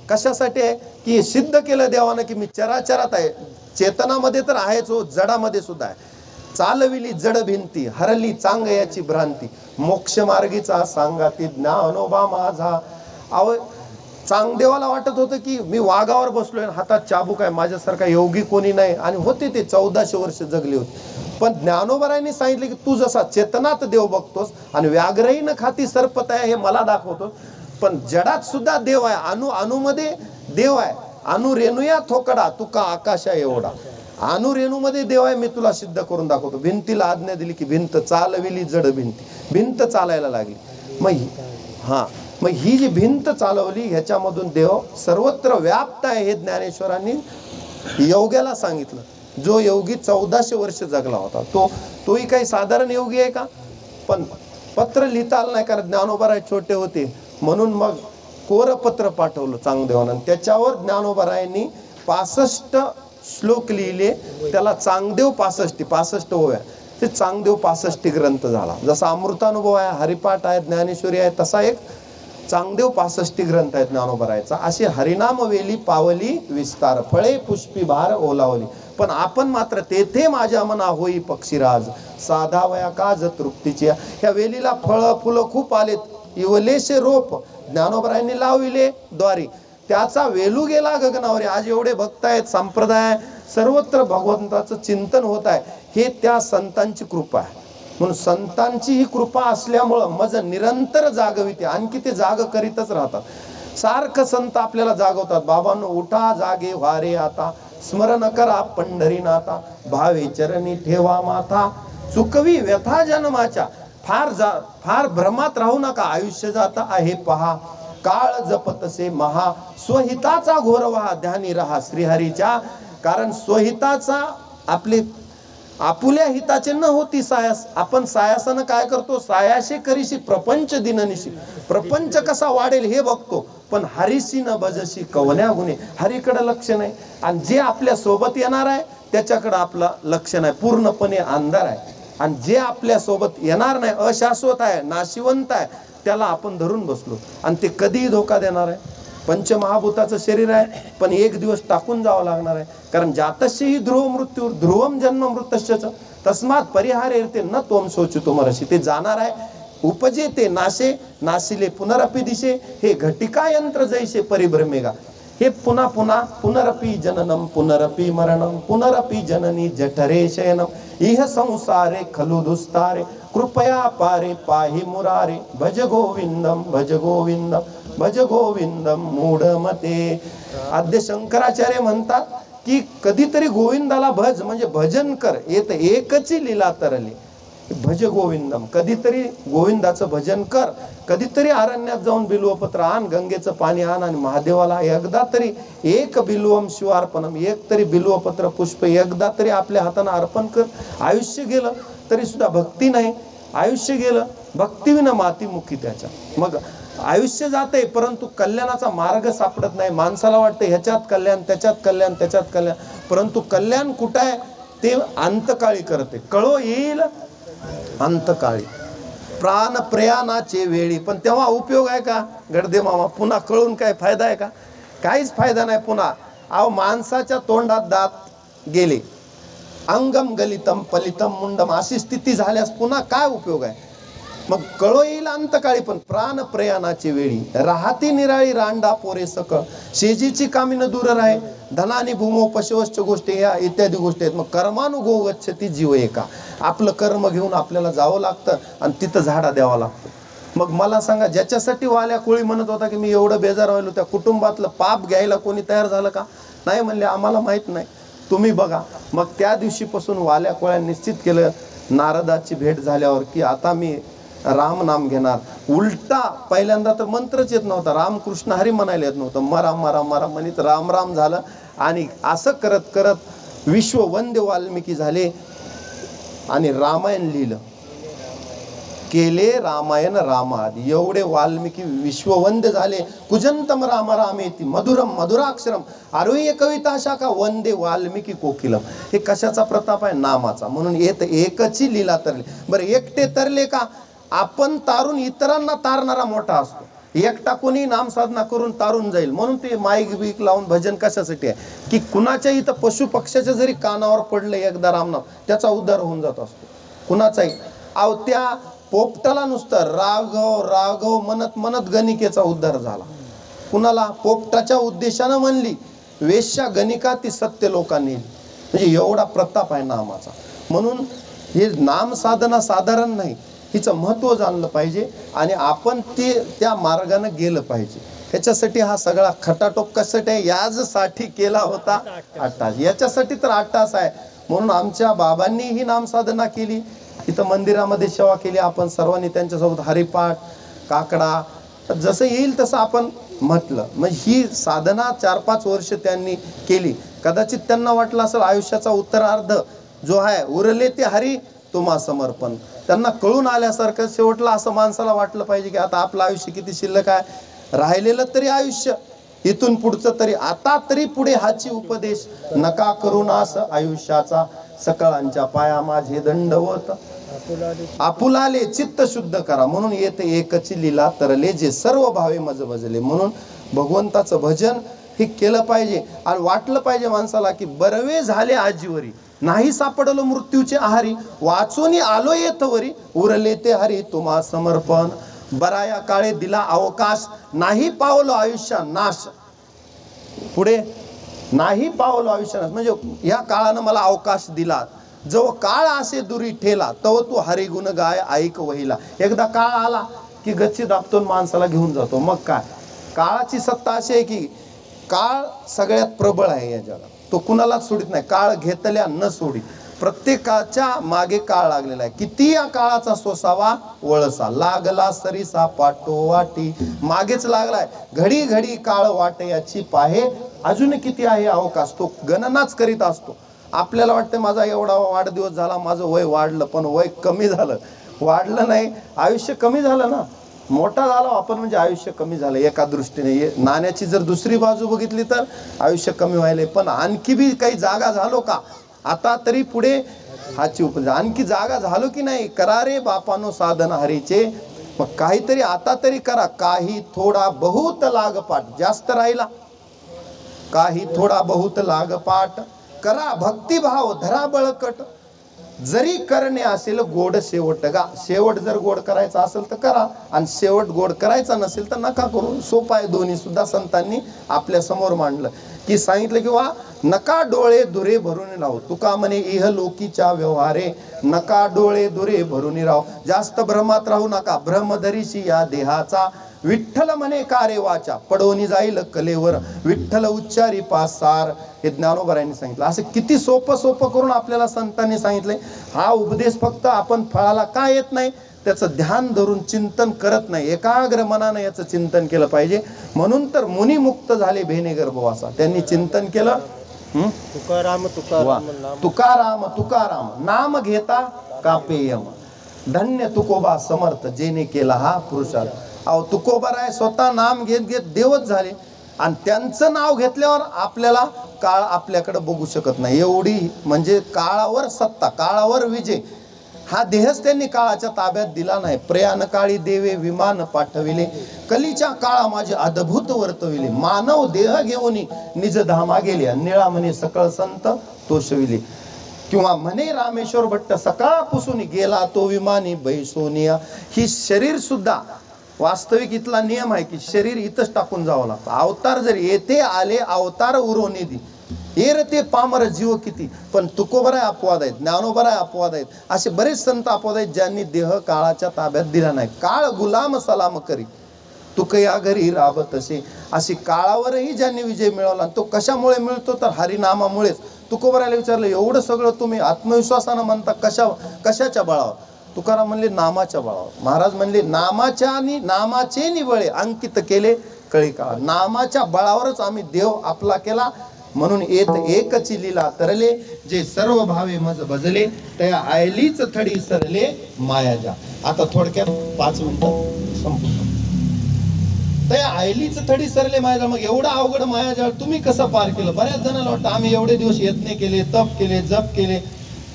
कशासाठी आहे की सिद्ध केलं देवानं की मी चराचरात आहे. चेतनामध्ये तर आहेच हो, जडामध्ये सुद्धा आहे. चालविली जड भिंती हरली चांग याची भ्रांती मोक्ष मार्गीचा सांगाती ज्ञानोबा माझा. अहो चांगदेवाला वाटत होतं की मी वाघावर बसलोय, हातात चाबूक आहे, माझ्यासारखा योगी कोणी नाही. आणि होते ते 1400 वर्ष जगले होते. पण ज्ञानोबरायांनी सांगितले की तू जसा चेतनात देव बघतोस आणि व्याघ्रही न खाती सरपत आहे हे मला दाखवतोस, पण जडात सुद्धा देव आहे. अणुमध्ये देव आहे. अणु रेणुया थोकडा तुका आकाशा एवढा. अणुरेणूमध्ये देव आहे, मी तुला सिद्ध करून दाखवतो. भिंतीला आज्ञा दिली की भिंत चालविली, जड भिंत चालायला लागली. मग ही जी भिंत चालवली ह्याच्यामधून देव सर्वत्र व्याप्त आहे हे ज्ञानेश्वरांनी योग्याला सांगितलं. जो योगी 1400 वर्ष जगला होता तोही काही साधारण योगी आहे का? पण पत्र लिहिता आलं नाही, कारण ज्ञानोबाराय छोटे होते म्हणून मग कोरपत्र पाठवलं चांगदेवानं. त्याच्यावर ज्ञानोबारायांनी 65 श्लोक लिहिले. त्याला चांगदेव 65 होया. ते चांगदेव 65 ग्रंथ झाला. जसा अमृतानुभव आहे, हरिपाठ आहे, ज्ञानेश्वरी आहे, तसा एक चांगदेव 65 ग्रंथ आहे ज्ञानोबारायचा. अशी हरिनाम वेली पावली विस्तार, फळे पुष्पी भार ओलावली. पण आपण मात्र तेथे माझ्या मना होई पक्षीराज, साधावया काज तृप्तीची. ह्या वेलीला फळ फुलं खूप आलेत, इवलेशे रोप ज्ञानोबारायांनी लावले द्वारी, त्याचा वेलू गेला गगनावरी. आज एवढे भक्त आहेत, संप्रदाय सर्वत्र भगवंताचं चिंतन होत आहे, हे त्या संतांची कृपा आहे. म्हणून संतांची ही कृपा असल्यामुळं मज निरंतर जागविते. आणखी ते जाग करीतच राहतात. सारखं संत आपल्याला जागवतात. बाबांनो उठा जागे वारे आता, स्मरण करा पंढरीनाथा, भावे चरणी ठेवा माथा, चुकवी व्यथा जन्माच्या. फार भ्रमात राहू नका, आयुष्य जाता आहे पहा, काळ जपतसे महा, स्वहिताचा घोर व्हा, ध्यानी रहा श्रीहरीच्या. कारण स्वहिताचा आपुल्या हिताचे न होती सायास. आपण सायासानं काय करतो? सायाशे करीशी प्रपंच दिननिशी. प्रपंच कसा वाढेल हे बघतो, पण हरीशी न भजशी कवल्या गुणे. हरीकडे लक्ष नाही, आणि जे आपल्या सोबत येणार आहे त्याच्याकडे आपलं लक्ष नाही, पूर्णपणे अंधार आहे. आणि जे आपल्या सोबत येणार नाही, अशाश्वत आहे, नाशिवंत आहे, त्याला आपण धरून बसलो. आणि ते कधीही धोका देणार आहे. पंचमहाभूताचं शरीर आहे, पण एक दिवस टाकून जावं लागणार आहे. कारण जातस्य ही ध्रुव मृत्यू, ध्रुवम जन्म मृतश्च, तस्मात परिहार येते न त्वम शोचितो मरशी. ते जाणार आहे. उपजे ते नाशे, नाशिले पुनरपि दिशे, हे घटिका यंत्र जैसे परिभ्रमेगा. हे पुन्हा पुन्हा पुनरपि जननम पुनरपि मरणम पुनरपि जननी जठरे शयनम, इह संसारे खलु दुस्तारे, कृपया पारे पाहि मुरारे, भज गोविंदम भज गोविंदम भज गोविंदम मूढमते. आद्य शंकराचार्य म्हणतात की कधीतरी गोविंदाला भज, म्हणजे भजन कर. येत एकची लीला तरली, भज गोविंदम. कधीतरी गोविंदाचं भजन कर. कधीतरी अरण्यात जाऊन बिल्वपत्र आण, गंगेचं पाणी आण, आणि महादेवाला एकदा तरी एक बिल्वम शिवार्पणम, एक तरी बिल्वपत्र पुष्प एकदा तरी आपल्या हाताने अर्पण कर. आयुष्य गेलं तरी सुद्धा भक्ती नाही, आयुष्य गेलं भक्तीविना मातीमुखी त्याच्या. मग आयुष्य जाते, परंतु कल्याणाचा मार्ग सापडत नाही. माणसाला वाटतं ह्याच्यात कल्याण, त्याच्यात कल्याण, त्याच्यात कल्याण, परंतु कल्याण कुठं आहे ते अंतकाळी करते. कळो येईल अंतकाळी, प्राण प्रयाणाचे वेळी. पण तेव्हा उपयोग आहे का गडदे मामा? पुन्हा कळून काय फायदा आहे का? काहीच फायदा नाही. पुन्हा अहो माणसाच्या तोंडात दात गेले, अंगम गलितम पलितम मुंडम, अशी स्थिती झाल्यास पुन्हा काय उपयोग आहे? मग कळो येईल अंतकाळी, पण प्राण प्रयाणाची वेळी राहती निराळी रांडा पोरे सकळ, शेजीची कामिन दूर राहे, धनानी भूमो पशुवश्च गोष्टी, या इत्यादी गोष्टी आहेत. मग कर्मानुगो गच्छती जीव एका. आपलं कर्म घेऊन आपल्याला जावं लागतं आणि तिथं झाडा द्यावा लागतो. मग मला सांगा, ज्याच्यासाठी वाल्या कोळी म्हणत होता की मी एवढं बेजार व्हायलो, त्या कुटुंबातलं पाप घ्यायला कोणी तयार झालं का? नाही म्हणले, आम्हाला माहित नाही, तुम्ही बघा. मग त्या दिवशीपासून वाल्या कोळ्या निश्चित केलं नारदाची भेट झाल्यावर की आता मी राम नाम घेणार. उलटा पहिल्यांदा तर मंत्रच येत नव्हता, रामकृष्ण हरी म्हणायला येत नव्हतं, मरा मरा मरा म्हणित राम राम झालं. आणि असं करत करत विश्ववंद्य वाल्मिकी झाले आणि रामायण लिहिलं, केले रामायण रामादि. एवढे वाल्मिकी विश्ववंद्य झाले. कुजंतम राम रामेति मधुरम मधुराक्षरम आरोह्य कविता शाखा वंदे वाल्मिकी कोकिलम. हे कशाचा प्रताप आहे? नामाचा. म्हणून येत एकची लीला तरली. बरं, एकटे तरले का? आपण तारून इतरांना तारणारा मोठा असतो. एकटा कोणी नामसाधना करून तारून जाईल. म्हणून ते माईक बीक लावून भजन कशासाठी आहे की कुणाच्या इथं पशु पक्ष्याच्या जरी कानावर पडलं एकदा रामनाम, त्याचा उद्धार होऊन जात असतो. कुणाचाही अव त्या पोपटाला नुसतं राघव राघव म्हणत म्हणत गणिकेचा उद्धार झाला. कुणाला? पोपटाच्या उद्देशानं म्हणली वेश्या गणिका ती सत्य लोकांनी. म्हणजे एवढा प्रताप आहे नामाचा. म्हणून हे नाम साधना साधारण नाही. हिचं महत्त्व जाणलं पाहिजे आणि आपण ते त्या मार्गाने गेलं पाहिजे. ह्याच्यासाठी हा सगळा खटाटोप कशासाठी आहे? याजसाठी केला होता अट्टास. याच्यासाठी तर अट्टास आहे. म्हणून आमच्या बाबांनी ही नामसाधना केली, इथं मंदिरामध्ये सेवा केली. आपण सर्वांनी त्यांच्यासोबत हरिपाठ, काकडा, जसं येईल तसं आपण म्हटलं. मग ही साधना 4-5 वर्ष त्यांनी केली. कदाचित त्यांना वाटलं असेल आयुष्याचा उत्तरार्ध जो आहे उरले ते हरी तुम्हा समर्पण. त्यांना कळून आल्यासारखं शेवटला असं माणसाला वाटलं पाहिजे की आता आपलं आयुष्य किती शिल्लक आहे, राहिलेलं तरी आयुष्य इथून पुढचं तरी, आता तरी पुढे हाची उपदेश नका करू नास आयुष्याचा, सकळांच्या पाया माझे दंडवत, आपुलाले चित्त शुद्ध करा. म्हणून येते एकची लीला तरले, जे सर्व भावे मज भजले. म्हणून भगवंताचं भजन हे केलं पाहिजे. आणि वाटलं पाहिजे माणसाला की बरवे झाले आजीवरी, नाही सापडलो मृत्यूचे आहारी, वाचून आलो येथवरी, उरले ते हरी तुम्हा समर्पण. बराया काळे दिला अवकाश, नाही पावलो आयुष्य नाश. पुढे नाही पावलो आयुष्य नाश म्हणजे या काळानं मला अवकाश दिला. जो काळ असे दुरी ठेला, तव तू हरिगुण गाय ऐक वहिला. एकदा काळ आला की गच्ची दाबतून माणसाला घेऊन जातो. मग काय, काळाची सत्ता अशी आहे की काळ सगळ्यात प्रबळ आहे या जगात. तो कुणालाच सोडित नाही. काळ घेतल्या न सोडी. प्रत्येकाच्या मागे काळ लागलेला आहे. किती या काळाचा सोसावा वळसा, लागला सरीसा पाठो वाटी, मागेच लागलाय. घडी घडी काळ वाटे याची पाहे, अजून किती आहे अवकाश. तो गणनाच करीत असतो. आपल्याला वाटतं माझा एवढा वाढदिवस झाला, माझं वय वाढलं, पण वय कमी झालं. वाढलं नाही, आयुष्य कमी झालं ना. मोठा झाला आपण म्हणजे आयुष्य कमी झालं एका दृष्टीने. नाण्याची जर दुसरी बाजू बघितली तर आयुष्य कमी व्हायले. पण आणखी बी काही जागा झालो का? आता तरी पुढे हाची उपदेश. आणखी जागा झालो की नाही? करा रे बापानो साधन हरीचे. मग काहीतरी आता तरी करा. काही थोडा बहुत लाग पाठ, जास्त राहिला काही थोडा बहुत लाग पाठ, करा भक्तिभाव धरा बळकट, जरी करणे असेल गोड शेवट गा. शेवट जर गोड करायचा असेल तर करा, आणि शेवट गोड करायचा नसेल तर नका करू. सोपं आहे. दोन्ही सुद्धा संतांनी आपल्या समोर मांडलं की सांगितलं किंवा नका डोळे दुरे भरून राहू. तुका म्हणे इह लोकीच्या व्यवहारे, नका डोळे दुरे भरून राहू. जास्त भ्रमात राहू नका, भ्रमधरीशी या देहाचा. विठ्ठल म्हणे कारे वाचा, पडवणी जाईल कलेवर, विठ्ठल उच्चारी पासार. हे ज्ञानोबरायांनी सांगितलं. असं किती सोपं सोपं करून आपल्याला संतांनी सांगितलंय. हा उपदेश फक्त आपण फळाला का येत नाही, त्याचं ध्यान धरून चिंतन करत नाही. एकाग्र मनानं याचं चिंतन केलं पाहिजे. म्हणून तर मुनी मुक्त झाले भेने गर्भवासा. त्यांनी चिंतन केलं. तुकाराम तुकाराम तुकाराम तुकाराम नाम घेता कापेयम, धन्य तुकोबा समर्थ जेने केला हा पुरुषार्थ. अहो तुकोबा आहे स्वतः नाम घेत घेत देवच झाले, आणि त्यांचं नाव घेतल्यावर आपल्याला काळ आपल्याकडे बघू शकत नाही. एवढी म्हणजे काळावर सत्ता, काळावर विजय. हा देहच त्यांनी काळाच्या ताब्यात दिला नाही. प्रयाण काळी देवे विमान पाठविले, कलीच्या काळा माझे अद्भुत वर्तविले, मानव देह घेऊन निज धामा गेले, निळा म्हणे सकळ संत तोषविले. किंवा म्हणे रामेश्वर भट्ट सकाळपासून गेला तो विमानी बैसोनिया. ही शरीर सुद्धा वास्तविक इथला नियम आहे की शरीर इथंच टाकून जावं लागतं. अवतार जर येथे आले अवतार उरोनिधी, एर ते पामर जीव किती. पण तुकोबराय अपवाद आहेत, ज्ञानोबराय अपवाद आहेत, असे बरेच संत अपवाद आहेत ज्यांनी देह काळाच्या ताब्यात दिला नाही. काळ गुलाम सलाम करी तुक या घरी राबत असे. अशी काळावरही ज्यांनी विजय मिळवला, तो कशामुळे मिळतो तर हरिनामामुळेच. तुकोबरायला विचारलं एवढं सगळं तुम्ही आत्मविश्वासानं म्हणता, कशाच्या बळावर? तुकाराम म्हणले नामाच्या बळावर. महाराज म्हणले नामाचे निवळे अंकित केले कळी काळ. नामाच्या बळावरच आम्ही देव आपला केला. म्हणून येत एकची लीला तरले, जे सर्व भावे मज भजले, त्या आयलीच थडी सरले मायाजा. आता थोडक्यात 5 मिनिटं संपतो. त्या आयलीच थडी सरले मायाजा. मग एवढा अवघड मायाजाळ तुम्ही कसं पार केलं? बऱ्याच जणांना वाटतं आम्ही एवढे दिवस यज्ञ केले, तप केले, जप केले.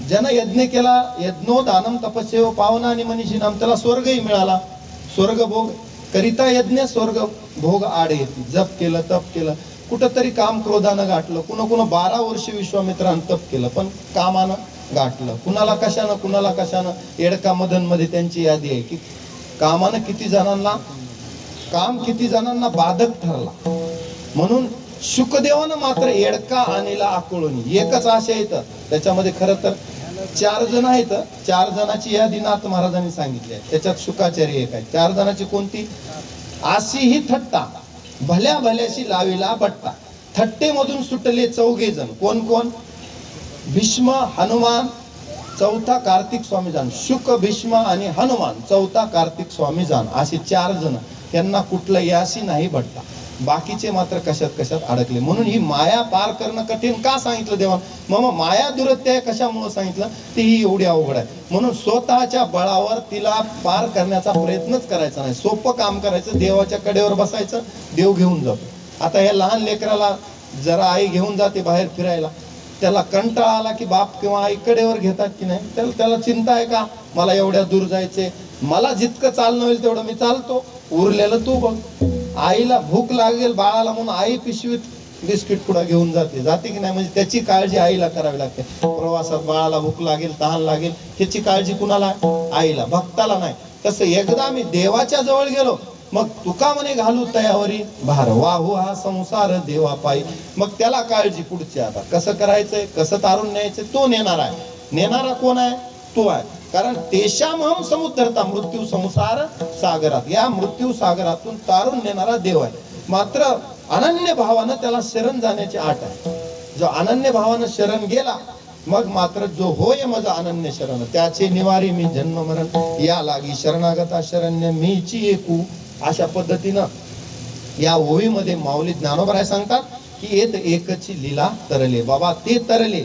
ज्यानं यज्ञ केला, यज्ञो दानम तपस्येव पावना आणि मनीषी नाम, त्याला स्वर्गही मिळाला. स्वर्ग भोग करिता यज्ञ स्वर्ग भोग आड येते. जप केलं, तप केलं, कुठंतरी काम क्रोधानं गाठलं. कुणा 12 वर्ष विश्वामित्रानं तप केलं पण कामानं गाठलं. कुणाला कशानं. येडका मदन मध्ये त्यांची यादी आहे की कामानं किती जणांना बाधक ठरला. म्हणून शुकदेवानं मात्र येडका आणीला आकुळून एकच आशा येतं त्याच्यामध्ये. खरं तर 4 जण आहेत. 4 जणांची यादी नाथ महाराजांनी सांगितली आहे. त्याच्यात शुकाचार्य एक आहे. 4 जणांची कोणती? आशी ही थट्टा भल्या भल्याशी लाविला बट्टा. थट्टेमधून सुटले 4 जण. कोण कोण? भीष्म, हनुमान, चौथा कार्तिक स्वामीजान. शुक, भीष्म आणि हनुमान, चौथा कार्तिक स्वामीजान, असे 4 जण. त्यांना कुठलं याशी नाही बट्टा. बाकीचे मात्र कशात कशात अडकले. म्हणून ही माया पार करणं कठीण का सांगितलं देवा? मग माया दुरत्य कशामुळे सांगितलं? ती ही एवढी अवघड आहे. म्हणून स्वतःच्या बळावर तिला पार करण्याचा प्रयत्नच करायचा नाही. सोपं काम करायचं. देवाच्या कडेवर बसायचं, देव घेऊन जातो. आता या लहान लेकराला जरा आई घेऊन जाते बाहेर फिरायला, त्याला कंटाळा आला की बाप किंवा आई कडेवर घेतात की नाही, त्याला चिंता आहे का मला एवढ्या दूर जायचे, मला जितकं चालणं होईल तेवढं मी चालतो, उरलेलं तू बघ. आईला भूक लागेल बाळाला म्हणून आई पिशवीत बिस्किट पुडा घेऊन जाते की नाही, म्हणजे त्याची काळजी आईला करावी लागते. प्रवासात बाळाला भूक लागेल, तहान लागेल, त्याची काळजी कुणाला? आईला. भक्ताला नाही. तसं एकदा मी देवाच्या जवळ गेलो, मग तुका म्हणे घालू तयावरी भार, वाहू हा संसार देवा पायी. मग त्याला काळजी पुढची. आता कसं करायचंय, कसं तारून न्यायचंय, तो नेणार आहे. नेणारा कोण आहे? तो आहे. कारण तेशामहम समुद्रता मृत्यू संसार सागरात, या मृत्यू सागरातून तारून नेणारा देव आहे. मात्र अनन्य भावानं त्याला शरण जाण्याची आट आहे. जो अनन्य भावानं शरण गेला, मग मात्र जो होय माझा अनन्य शरण, त्याचे निवारी मी जन्म मरण, या लागी शरणागता शरण्य मीची एकू. अशा पद्धतीनं या ओळीमध्ये माऊली ज्ञानोबराय सांगतात की येत एकची लीला तरले. बाबा ते तरले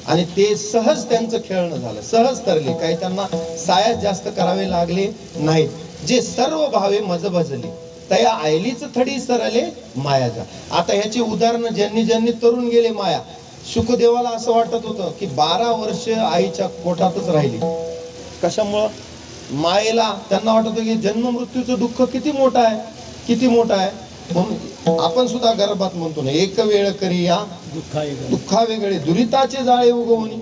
आणि ते सहज त्यांचं खेळणं झालं, सहज तरले. काही त्यांना सायात जास्त करावे लागले नाहीत. जे सर्व भावे मज भजले तया आयलीच थडी सरले मायाजा. आता ह्याची उदाहरणं ज्यांनी ज्यांनी तरुण गेले माया. शुकदेवाला असं वाटत होतं की 12 वर्ष आईच्या पोटातच राहिली. कशामुळं? मायेला त्यांना वाटत होतं की जन्म मृत्यूचं दुःख किती मोठं आहे, किती मोठं आहे. म्हणून आपण सुद्धा गर्भात म्हणतो ना, एक वेळ करी या दुःखा वेगळे दुरिताचे जाळे उगवणी.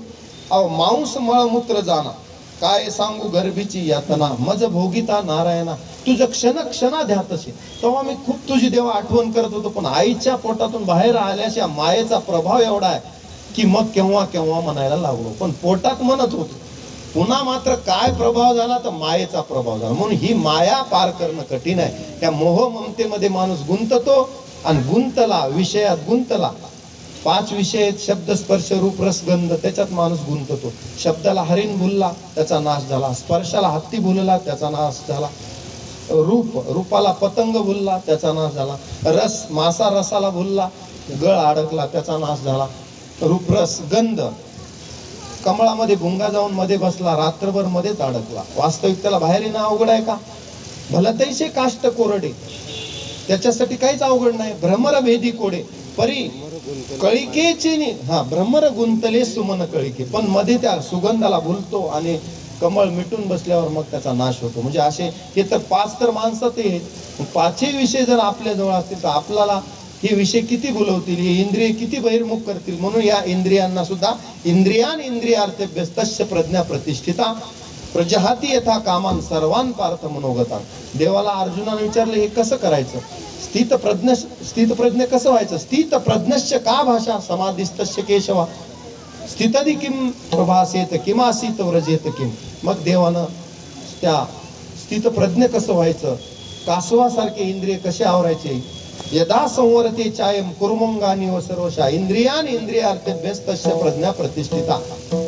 अहो मांस मळमूत्र जाना, काय सांगू गर्भीची यातना, मज भोगिता नारायणा, तुझं क्षण क्षणा ध्यातशी. तेव्हा मी खूप तुझी देवा आठवण करत होतो. पण आईच्या पोटातून बाहेर आल्याच्या मायेचा प्रभाव एवढा आहे की मग केव्हा केव्हा म्हणायला लागलो. पण पोटात म्हणत होतो. पुन्हा मात्र काय प्रभाव झाला? तर मायेचा प्रभाव झाला. म्हणून ही माया पार करणं कठीण आहे. त्या मोह ममतेमध्ये माणूस गुंततो आणि गुंतला, विषयात गुंतला. 5 विषय शब्द स्पर्श रूप रस गंध, त्याच्यात माणूस गुंततो. शब्दाला हरिण भुलला, त्याचा नाश झाला. स्पर्शाला हत्ती भुलला, त्याचा नाश झाला. रूपाला पतंग भुलला, त्याचा नाश झाला. रस मासा रसाला भुलला, गळ अडकला, त्याचा नाश झाला. रूपरस गंध, कमळामध्ये भुंगा जाऊन मध्ये बसला, रात्रभर मध्येच अडकला. वास्तविक त्याला बाहेर येणं अवघड आहे का? भलतैसे काष्ट कोरडे, त्याच्यासाठी काहीच अवघड नाही. भ्रमर भेदी कोडे परी कळिकेची भ्रमर गुंतले सुमन कळिके. पण मध्ये त्या सुगंधाला भुलतो आणि कमळ मिटून बसल्यावर मग त्याचा नाश होतो. म्हणजे असे हे तर 5 तर माणसात आहेत. 5ही विषय जर आपल्या जवळ असतील तर आपल्याला हे विषय किती भुलवतील, हे इंद्रिय किती बहिर्मुख करतील. म्हणून या इंद्रियांना सुद्धा इंद्रियान इंद्रियार्थेभ्यस्तस्य प्रज्ञा प्रतिष्ठिता प्रजहाती यथा कामान सर्वान पार्थ मनोगता. देवाला अर्जुनाने विचारलं हे कसं करायचं? स्थित प्रज्ञ कसं व्हायचं? स्थित प्रज्ञस्य का भाषा समाधिस्तस्य केशवा स्थितदी किम प्रभासेत किमासीत व्रजेत किम. मग देवानं त्या स्थित प्रज्ञ कसं व्हायचं, कासवासारखे इंद्रिय कसे आवरायचे. यदा संवरते चायम कुर्मंगानी व सर्वशा इंद्रियान इंद्रियार्थेभ्यस्तस्य प्रज्ञा प्रतिष्ठिता.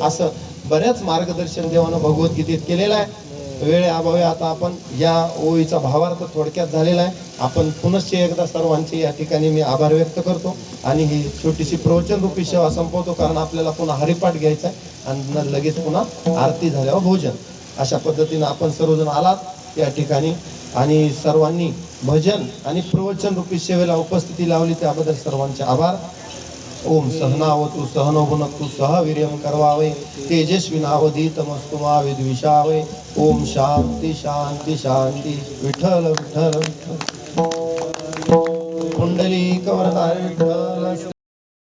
असं बऱ्याच मार्गदर्शन देवानं भगवद्गीतेत केलेलं आहे. वेळेअभावी आता आपण या ओळीचा भावार्थ थोडक्यात झालेला आहे. आपण पुनश्च एकदा सर्वांचे या ठिकाणी मी आभार व्यक्त करतो आणि ही छोटीशी प्रवचन रूपी सेवा संपवतो. कारण आपल्याला पुन्हा हरिपाठ घ्यायचा आहे आणि लगेच पुन्हा आरती झाल्यावर भोजन. अशा पद्धतीनं आपण सर्वजण आलात या ठिकाणी आणि सर्वांनी भजन आणि प्रवचन रूपी सेवेला उपस्थिती लावली, त्याबद्दल सर्वांचे आभार. ओम सहनावतु सहनो भुनक्तु सह वीर्यं करवावै तेजस्विनावधीतमस्तु मा विद्विषावै. ओम शांती शांती शांती. विठ्ठल विठ्ठल विठ्ठल. कुंडलीक वरदाय विठ्ठल.